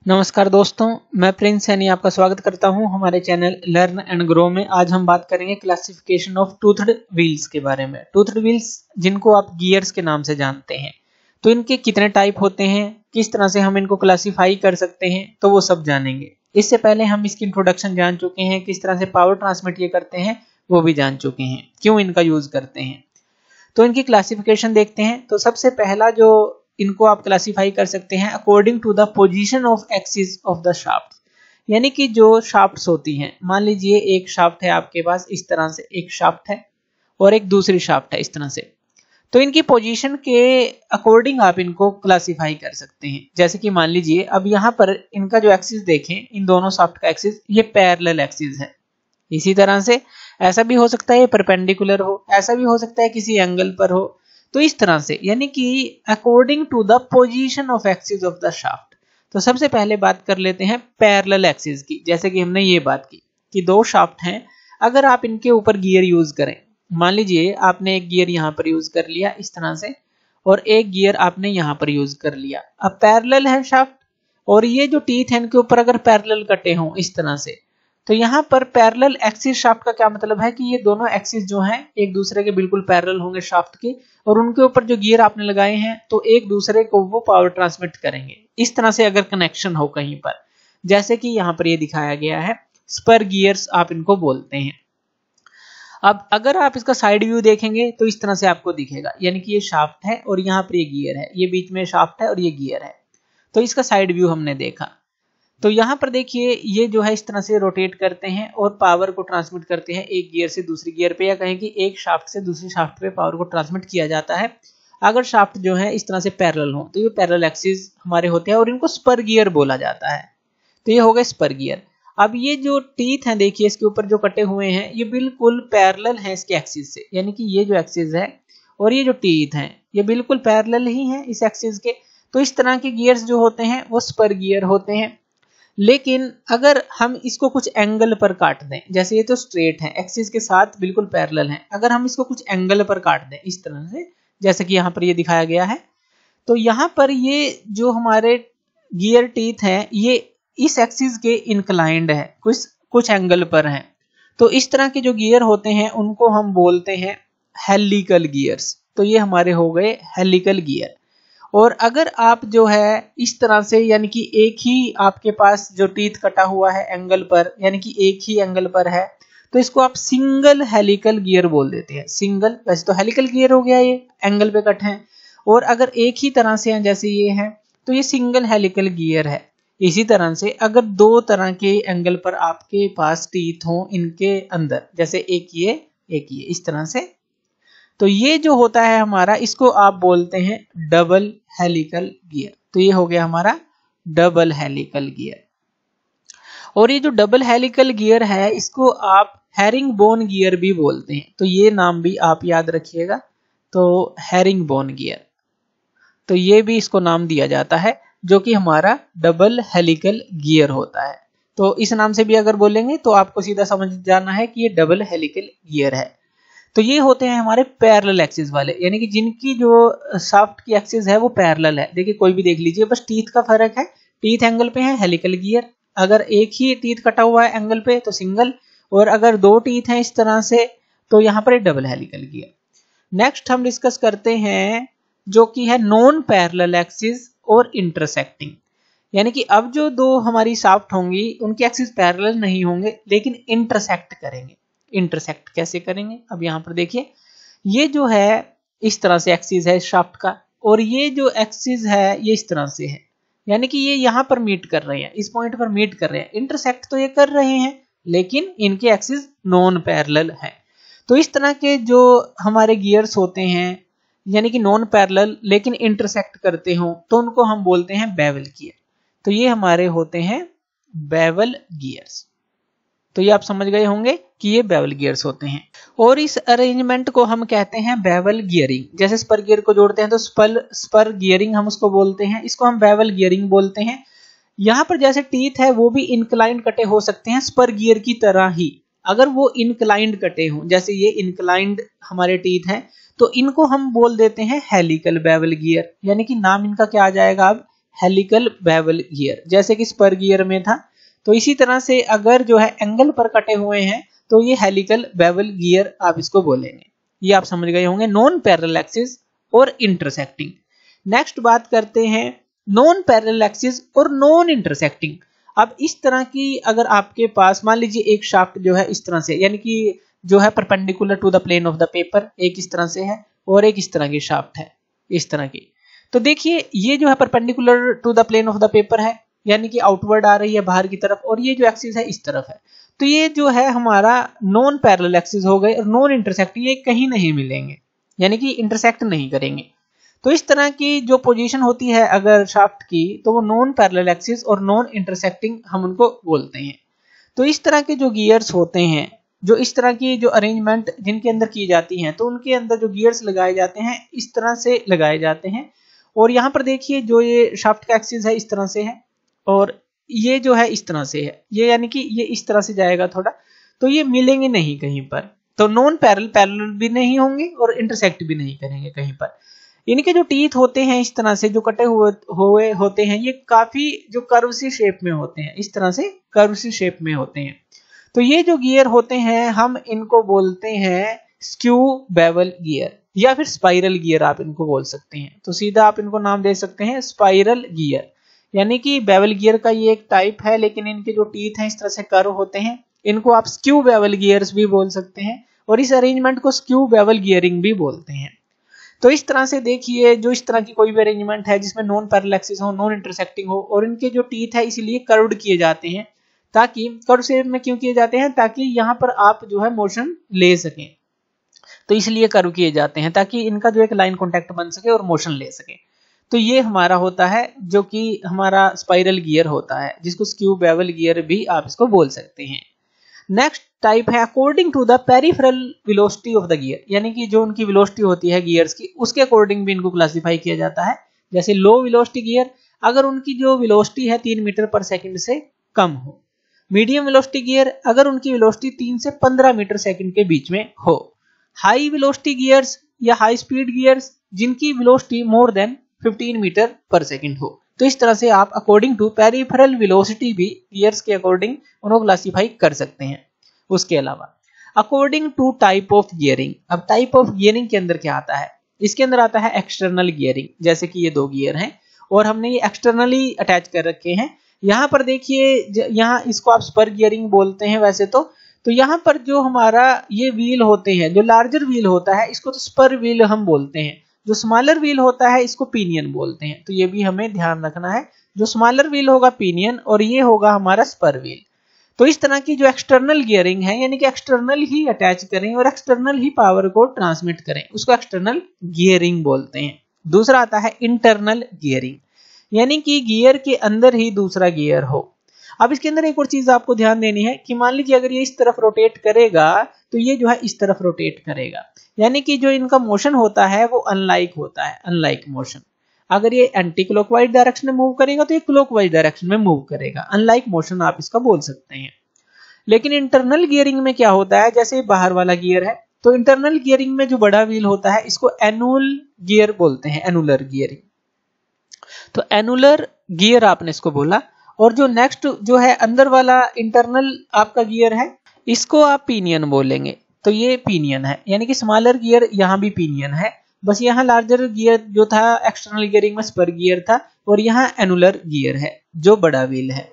नमस्कार दोस्तों, मैं प्रिंस सैनी आपका स्वागत करता हूं हमारे चैनल लर्न एंड ग्रो में। आज हम बात करेंगे क्लासिफिकेशन ऑफ टूथड व्हील्स के बारे में। टूथड व्हील्स जिनको आप गियर्स के नाम से जानते हैं, तो इनके कितने टाइप होते हैं, किस तरह से हम इनको क्लासिफाई कर सकते हैं, तो वो सब जानेंगे। इससे पहले हम इसकी इंट्रोडक्शन जान चुके हैं, किस तरह से पावर ट्रांसमिट ये करते हैं वो भी जान चुके हैं, क्यों इनका यूज करते हैं। तो इनकी क्लासिफिकेशन देखते हैं। तो सबसे पहला जो इनको आप क्लासिफाई कर सकते हैं according to the position of axis of the shaft, यानी कि जो शाफ्ट्स होती हैं, मान लीजिए एक शाफ्ट है आपके पास, इस तरह से एक शाफ्ट है और एक दूसरी शाफ्ट है इस तरह से, तो इनकी पोजीशन के अकॉर्डिंग आप इनको क्लासिफाई कर सकते हैं। जैसे कि मान लीजिए अब यहाँ पर इनका जो एक्सिस देखें, इन दोनों शाफ्ट का एक्सिस ये पैरेलल एक्सिस है। इसी तरह से ऐसा भी हो सकता है ये परपेंडिकुलर हो, ऐसा भी हो सकता है किसी एंगल पर हो। तो इस तरह से, यानी कि according to the position of axis of the shaft. तो सबसे पहले बात कर लेते हैं पैरेलल एक्सिस की। जैसे कि हमने ये बात की कि दो शाफ्ट हैं, अगर आप इनके ऊपर गियर यूज करें, मान लीजिए आपने एक गियर यहाँ पर यूज कर लिया इस तरह से, और एक गियर आपने यहाँ पर यूज कर लिया। अब पैरेलल है शाफ्ट, और ये जो टीथ है इनके ऊपर अगर पैरेलल कटे हों इस तरह से, तो यहाँ पर पैरेलल एक्सिस शाफ्ट का क्या मतलब है कि ये दोनों एक्सिस जो हैं एक दूसरे के बिल्कुल पैरेलल होंगे शाफ्ट के, और उनके ऊपर जो गियर आपने लगाए हैं तो एक दूसरे को वो पावर ट्रांसमिट करेंगे। इस तरह से अगर कनेक्शन हो कहीं पर, जैसे कि यहाँ पर ये दिखाया गया है, स्पर गियर्स आप इनको बोलते हैं। अब अगर आप इसका साइड व्यू देखेंगे तो इस तरह से आपको दिखेगा, यानी कि ये शाफ्ट है और यहाँ पर ये गियर है, ये बीच में शाफ्ट है और ये गियर है। तो इसका साइड व्यू हमने देखा। तो यहाँ पर देखिए ये जो है इस तरह से रोटेट करते हैं और पावर को ट्रांसमिट करते हैं एक गियर से दूसरी गियर पे, या कहें कि एक शाफ्ट से दूसरी शाफ्ट पे पावर को ट्रांसमिट किया जाता है। अगर शाफ्ट जो है इस तरह से पैरेलल हो तो ये पैरेलल एक्सिस हमारे होते हैं और इनको स्पर गियर बोला जाता है। तो ये हो गए स्पर गियर। अब ये जो टीथ हैं देखिए इसके ऊपर जो कटे हुए हैं, ये बिल्कुल पैरेलल है इसके एक्सिस से, यानी कि ये जो एक्सिस है और ये जो टीथ हैं ये बिल्कुल पैरेलल ही है इस एक्सिस के। तो इस तरह के गियर्स जो होते हैं वो स्पर गियर होते हैं। लेकिन अगर हम इसको कुछ एंगल पर काट दें, जैसे ये तो स्ट्रेट है एक्सिस के साथ बिल्कुल पैरेलल है, अगर हम इसको कुछ एंगल पर काट दें इस तरह से, जैसे कि यहाँ पर ये दिखाया गया है, तो यहाँ पर ये जो हमारे गियर टीथ हैं ये इस एक्सिस के इंक्लाइंड है, कुछ एंगल पर हैं। तो इस तरह के जो गियर होते हैं उनको हम बोलते हैं हेलिकल गियर्स। तो ये हमारे हो गए हेलिकल गियर। और अगर आप जो है इस तरह से, यानी कि एक ही आपके पास जो टीथ कटा हुआ है एंगल पर, यानी कि एक ही एंगल पर है, तो इसको आप सिंगल हेलिकल गियर बोल देते हैं। सिंगल, वैसे तो हेलिकल गियर हो गया, ये एंगल पे कट है, और अगर एक ही तरह से हैं जैसे ये है तो ये सिंगल हेलिकल गियर है। इसी तरह से अगर दो तरह के एंगल पर आपके पास टीथ हो इनके अंदर, जैसे एक ये इस तरह से, तो ये जो होता है हमारा, इसको आप बोलते हैं डबल हेलिकल गियर। तो ये हो गया हमारा डबल हेलिकल गियर। और ये जो डबल हेलिकल गियर है इसको आप हैरिंग बोन गियर भी बोलते हैं। तो ये नाम भी आप याद रखिएगा। तो हैरिंग बोन गियर, तो ये भी इसको नाम दिया जाता है, जो कि हमारा डबल हेलिकल गियर होता है। तो इस नाम से भी अगर बोलेंगे तो आपको सीधा समझ जाना है कि ये डबल हेलिकल गियर है। तो ये होते हैं हमारे पैरेलल एक्सिस वाले, यानी कि जिनकी जो शाफ्ट की एक्सिस है वो पैरेलल है। देखिए कोई भी देख लीजिए, बस टीथ का फर्क है, टीथ एंगल पे है हेलिकल गियर, अगर एक ही टीथ कटा हुआ है एंगल पे तो सिंगल, और अगर दो टीथ हैं इस तरह से तो यहाँ पर डबल हेलिकल गियर। नेक्स्ट हम डिस्कस करते हैं जो कि है नॉन पैरेलल एक्सिस और इंटरसेक्टिंग, यानी कि अब जो दो हमारी शाफ्ट होंगी उनके एक्सिस पैरेलल नहीं होंगे लेकिन इंटरसेक्ट करेंगे। इंटरसेक्ट कैसे करेंगे, अब यहाँ पर देखिए, ये जो है इस तरह से एक्सिस है शाफ्ट का, और ये जो एक्सिस है ये इस तरह से है, यानी कि ये यहाँ पर मीट कर रहे हैं, इस पॉइंट पर मीट कर रहे हैं। इंटरसेक्ट तो ये कर रहे हैं लेकिन इनके एक्सिस नॉन पैरेलल है। तो इस तरह के जो हमारे गियर्स होते हैं, यानी कि नॉन पैरेलल लेकिन इंटरसेक्ट करते हो, तो उनको हम बोलते हैं बेवल गियर। तो ये हमारे होते हैं बेवल गियर्स। तो ये आप समझ गए होंगे कि ये बेवल गियर्स होते हैं। और इस अरेंजमेंट को हम कहते हैं बेवल गियरिंग। जैसे स्पर गियर को जोड़ते हैं तो स्पर गियरिंग हम उसको बोलते हैं, इसको हम बेवल गियरिंग बोलते हैं। यहाँ पर जैसे टीथ है वो भी इंक्लाइंड कटे हो सकते हैं स्पर गियर की तरह ही, अगर वो इंक्लाइंड कटे हों, जैसे ये इंक्लाइंड हमारे टीथ हैं, तो इनको हम बोल देते हैं हेलिकल बेवल गियर, यानी कि नाम इनका क्या आ जाएगा अब, हेलिकल बेवल गियर, जैसे कि स्पर गियर में था। तो इसी तरह से अगर जो है एंगल पर कटे हुए हैं तो ये हेलिकल बेवल गियर आप इसको बोलेंगे। ये आप समझ गए होंगे नॉन पैरेलल एक्सिस और इंटरसेक्टिंग। नेक्स्ट बात करते हैं नॉन पैरेलल एक्सिस और नॉन इंटरसेक्टिंग। अब इस तरह की अगर आपके पास मान लीजिए एक शाफ्ट जो है इस तरह से, यानी कि जो है perpendicular to the plane of the paper, एक इस तरह से है और एक इस तरह की शाफ्ट है, इस तरह की। तो देखिए ये जो है perpendicular to the plane of the paper है, यानी कि आउटवर्ड आ रही है बाहर की तरफ, और ये जो एक्सिस है इस तरफ है। तो ये जो है हमारा नॉन पैरेलल एक्सिस हो गए और नॉन इंटरसेक्टिंग, ये कहीं नहीं मिलेंगे, यानी कि इंटरसेक्ट नहीं करेंगे। तो इस तरह की जो पोजीशन होती है अगर शाफ्ट की, तो वो नॉन पैरेलल एक्सिस और नॉन इंटरसेक्टिंग हम उनको बोलते हैं। तो इस तरह के जो गियर्स होते हैं, जो इस तरह की जो अरेंजमेंट जिनके अंदर की जाती हैं, तो उनके अंदर जो गियर्स लगाए जाते हैं इस तरह से लगाए जाते हैं। और यहाँ पर देखिए जो ये शाफ्ट का एक्सिस है इस तरह से है और ये जो है इस तरह से है, ये यानी कि ये इस तरह से जाएगा थोड़ा, तो ये मिलेंगे नहीं कहीं पर। तो नॉन पैरेलल पैरेलल भी नहीं होंगे और इंटरसेक्ट भी नहीं करेंगे कहीं पर। इनके जो टीथ होते हैं इस तरह से जो कटे हुए होते हैं, ये काफी जो कर्व सी शेप में होते हैं, इस तरह से कर्व सी शेप में होते हैं। तो ये जो गियर होते हैं हम इनको बोलते हैं स्क्यू बेवल गियर या फिर स्पाइरल गियर आप इनको बोल सकते हैं। तो सीधा आप इनको नाम दे सकते हैं स्पाइरल गियर, यानी कि बेवल गियर का ये एक टाइप है, लेकिन इनके जो टीथ हैं इस तरह से कर्व होते हैं। इनको आप स्क्यू बेवल गियर्स भी बोल सकते हैं और इस अरेंजमेंट को स्क्यू बेवल गियरिंग भी बोलते हैं। तो इस तरह से देखिए जो इस तरह की कोई भी अरेंजमेंट है जिसमें नॉन पैरेलल एक्सिस हो, नॉन इंटरसेक्टिंग हो और इनके जो टीथ है इसलिए कर्व्ड किए जाते हैं, ताकि कर्व शेप में क्यों किए जाते हैं, ताकि यहाँ पर आप जो है मोशन ले सकें। तो इसलिए कर्व किए जाते हैं ताकि इनका जो एक लाइन कॉन्टैक्ट बन सके और मोशन ले सके। तो ये हमारा होता है जो कि हमारा स्पाइरल गियर होता है, जिसको स्क्यू बेवल गियर भी आप इसको बोल सकते हैं। नेक्स्ट टाइप है according to the peripheral velocity of the gear, यानी कि जो उनकी वेलोसिटी होती है गियर्स की उसके अकॉर्डिंग भी इनको क्लासिफाई किया जाता है। जैसे लो वेलोसिटी गियर अगर उनकी जो वेलोसिटी है 3 मीटर पर सेकंड से कम हो, मीडियम वेलोसिटी गियर अगर उनकी वेलोसिटी 3 से 15 मीटर सेकंड के बीच में हो, हाई वेलोसिटी गियर्स या हाई स्पीड गियर्स जिनकी वेलोसिटी मोर देन 15 मीटर पर सेकंड हो। तो इस तरह से आप अकॉर्डिंग टू पेरिफेरल वेलोसिटी भी गियर्स के अकॉर्डिंग उनको क्लासिफाई कर सकते हैं। उसके अलावा according to type of gearing, अब टाइप ऑफ गियरिंग के अंदर क्या आता है, इसके अंदर आता है एक्सटर्नल गियरिंग। जैसे कि ये 2 गियर हैं और हमने ये एक्सटर्नली अटैच कर रखे हैं। यहाँ पर देखिए यहाँ इसको आप स्पर गियरिंग बोलते हैं वैसे तो यहाँ पर जो हमारा ये व्हील होते हैं, जो लार्जर व्हील होता है इसको तो स्पर व्हील हम बोलते हैं, जो स्मॉलर व्हील होता है इसको पिनियन बोलते हैं। तो ये भी हमें ध्यान रखना है, जो स्मॉलर व्हील होगा पिनियन और ये होगा हमारा स्पर व्हील। तो इस तरह की जो एक्सटर्नल गियरिंग है, यानी कि एक्सटर्नल ही अटैच करें और एक्सटर्नल ही पावर को ट्रांसमिट करें, उसको एक्सटर्नल गियरिंग बोलते हैं। दूसरा आता है इंटरनल गियरिंग, यानी कि गियर के अंदर ही दूसरा गियर हो। अब इसके अंदर एक और चीज आपको ध्यान देनी है कि मान लीजिए अगर ये इस तरफ रोटेट करेगा तो ये जो है इस तरफ रोटेट करेगा, यानी कि जो इनका मोशन होता है वो अनलाइक होता है, अनलाइक मोशन। अगर ये एंटी क्लॉकवाइज डायरेक्शन में मूव करेगा तो ये क्लॉकवाइज डायरेक्शन में मूव करेगा, अनलाइक मोशन आप इसका बोल सकते हैं। लेकिन इंटरनल गियरिंग में क्या होता है, जैसे बाहर वाला गियर है तो इंटरनल गियरिंग में जो बड़ा व्हील होता है इसको एनुअल गियर बोलते हैं, एनुलर गियरिंग। तो एनुलर गियर आपने इसको बोला। और जो नेक्स्ट जो है अंदर वाला इंटरनल आपका गियर है इसको आप पिनियन बोलेंगे। तो ये पिनियन है, यानी कि स्मॉलर गियर यहाँ भी पिनियन है, बस यहाँ लार्जर गियर जो था एक्सटर्नल गियरिंग में स्पर गियर था और यहाँ एनुलर गियर है जो बड़ा व्हील है।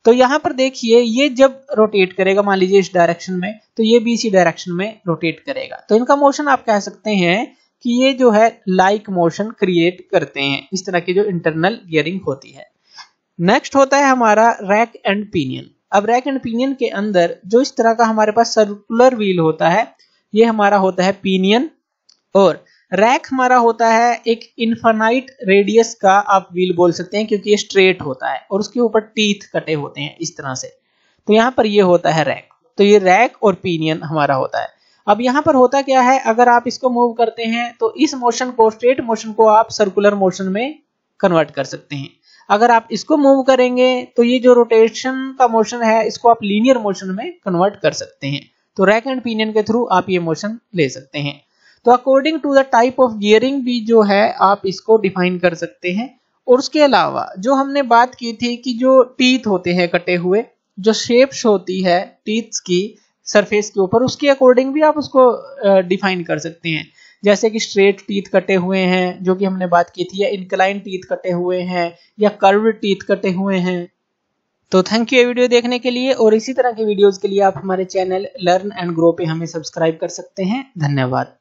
तो यहाँ पर देखिए ये जब रोटेट करेगा मान लीजिए इस डायरेक्शन में, तो ये भी इसी डायरेक्शन में रोटेट करेगा। तो इनका मोशन आप कह सकते हैं कि ये जो है लाइक मोशन क्रिएट करते हैं, इस तरह की जो इंटरनल गियरिंग होती है। नेक्स्ट होता है हमारा रैक एंड पिनियन। अब रैक एंड पिनियन के अंदर जो इस तरह का हमारे पास सर्कुलर व्हील होता है ये हमारा होता है पिनियन, और रैक हमारा होता है एक इनफाइनाइट रेडियस का आप व्हील बोल सकते हैं, क्योंकि ये स्ट्रेट होता है और उसके ऊपर टीथ कटे होते हैं इस तरह से। तो यहाँ पर ये होता है रैक। तो ये रैक और पिनियन हमारा होता है। अब यहाँ पर होता क्या है, अगर आप इसको मूव करते हैं तो इस मोशन को, स्ट्रेट मोशन को आप सर्कुलर मोशन में कन्वर्ट कर सकते हैं। अगर आप इसको मूव करेंगे तो ये जो रोटेशन का मोशन है इसको आप लीनियर मोशन में कन्वर्ट कर सकते हैं। तो रैक एंड पिनियन के थ्रू आप ये मोशन ले सकते हैं। तो according to the type of gearing भी जो है आप इसको डिफाइन कर सकते हैं और उसके अलावा जो हमने बात की थी कि जो टीथ होते हैं कटे हुए, जो शेप्स होती है टीथ्स की सरफेस के ऊपर, उसके अकॉर्डिंग भी आप उसको डिफाइन कर सकते हैं। जैसे कि स्ट्रेट टीथ कटे हुए हैं जो कि हमने बात की थी, या इनक्लाइन टीथ कटे हुए हैं, या कर्व टीथ कटे हुए हैं। तो थैंक यू ये वीडियो देखने के लिए, और इसी तरह के वीडियोस के लिए आप हमारे चैनल लर्न एंड ग्रो पे हमें सब्सक्राइब कर सकते हैं। धन्यवाद।